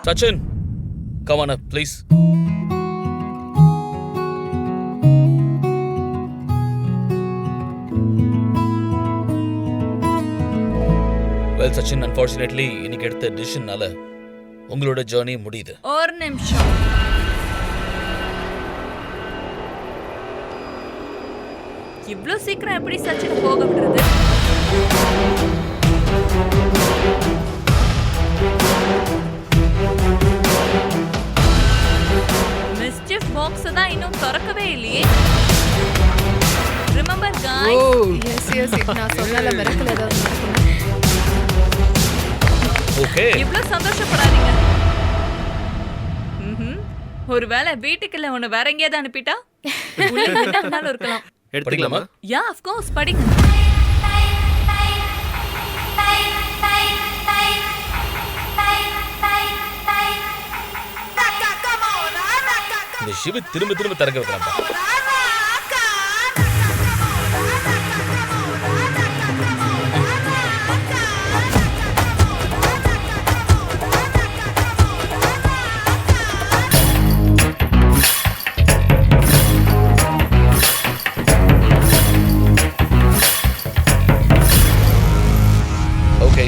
Sachin, come on up, please. Well, Sachin, unfortunately, இன்னைக்கு எடுத்த டிசிஷன்னால உங்களோட ஜர்னி முடியுது. ஒரு நிமிஷம். இவ்ளோ சீக்கிரம் எப்படி சச்சின் போக விடுறது? மிஸ்chief பாக்ஸ் தான் இன்னும் திறக்கவே இல்லையே. Remember guys? Oh, yes, நான் சொன்னல மிரக்கல ஏதாவது நடக்கும். ஓகே. இவ்ளோ சந்தோஷப்படாதீங்க. ஒருவேளை வீட்டுக்குள்ள உன்னை வேற எங்கேயாவது அனுப்பிட்டா உள்ள என்னன்னாலும் இருக்கலாம். எடுத்துக்கலாமா? யா, of course, படிங்க. இந்த சிவ திரும்ப திரும்ப திறக்க வைக்கிறான்பா. ஓகே,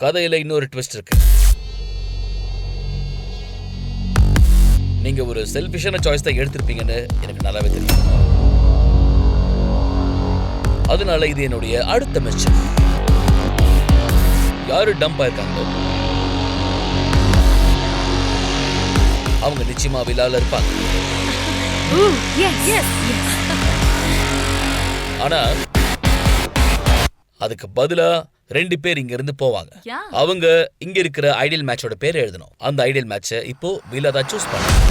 கதையில இன்னொரு ட்விஸ்ட் இருக்கு. நீங்க ஒரு செல்ஃபிஷான சாய்ஸ் தான் எடுத்திருப்பீங்கன்னு எனக்கு நல்லாவே தெரியும். அதனால இது என்னுடைய அடுத்த மிஸ்டேக். யாரு டம்ப் ஆயிருக்காங்களோ அவங்க நிச்சயமா விழால இருப்பாங்க. ஆனா அதுக்கு பதிலா 2 பேர் இங்க இருந்து போவாங்க. அவங்க இங்க இருக்கிற ஐடியல் மேட்சோட பேர் எழுதணும். அந்த ஐடியல் மேட்சை இப்போ விழா தான் சூஸ் பண்ணும்.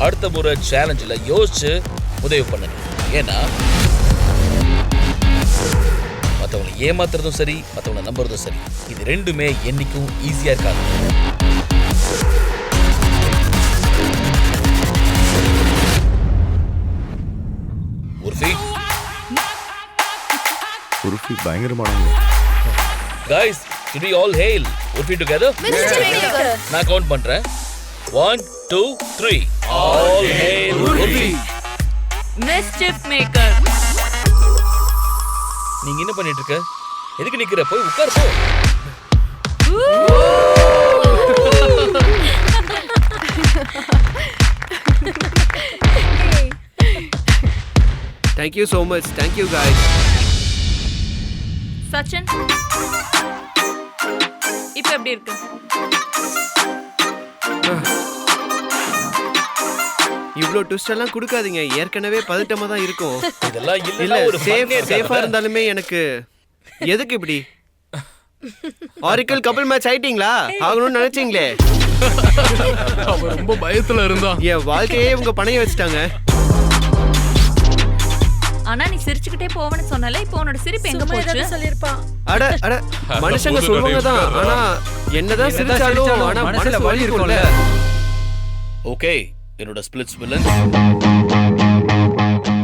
அடுத்த முறை சேலஞ்சில் யோசிச்சு உதவி பண்ணுங்க. ஏன்னா மற்றவங்களை ஏமாத்துறதும் சரி, மற்றவங்களை நம்புறதும் சரி, இது ரெண்டுமே என்னைக்கும் ஈஸியா இருக்காது. உர்ஃபி பயங்கரமானவங்க. Guys, should we all hail Urfi together? நான் கவுண்ட் பண்றேன். 1, 2, 3. All hail Urfi. Mischief maker. நீங்க என்ன பண்ணிட்டு இருக்க? எதுக்கு நிக்கிற? போய் உட்கார் போ. Thank you so much. Thank you guys. Sachin, இப்போ எப்படி இருக்கு? இவ்ளோ ட்விஸ்ட் எல்லாம் கொடுக்காதீங்க. ஏற்கனவே பதட்டமா தான் இருக்கும். இதெல்லாம் இல்ல இல்ல, ஒரு சேஃபா இருந்தாலுமே எனக்கு எதுக்கு இப்படி? ஆரிக்கல் கபிள் மேட்ச் ஆயிட்டீங்களா? ஆகணும்னு நினைச்சீங்களே. அவன் ரொம்ப பயத்துல இருந்தான். என் வாழ்க்கையே இவங்க பணைய வச்சுட்டாங்க. ஆனா நீ சிரிச்சுக்கிட்டே போவன்னு சொன்னல, இப்போ உன்னோட சிரிப்பு எங்க போச்சு? சொல்லிருப்பான். அட அட மனுஷங்க சொல்வாங்க தான். ஆனா என்னதான் சிரிச்சாலும் ஆனா மனசுல வலி இருக்கும்ல. ஓகே, என்னோட ஸ்பிளிட்ஸ் வில்லன்.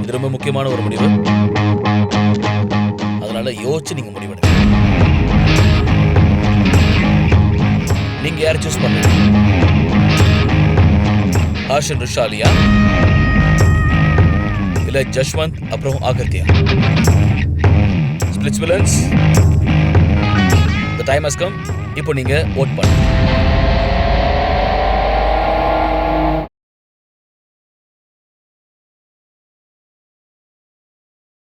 இது ரொம்ப முக்கியமான ஒரு முடிவு. அதனால யோசிச்சு நீங்க முடிவெடுங்க. நீங்க யாரை சூஸ் பண்ணுங்க? ஆஷன் ருஷாலியா இல்ல ஜஷ்வந்த் அப்புறம் Aakarthiya? Splits villains, the time has come. இப்போ நீங்க vote பண்ணுங்க.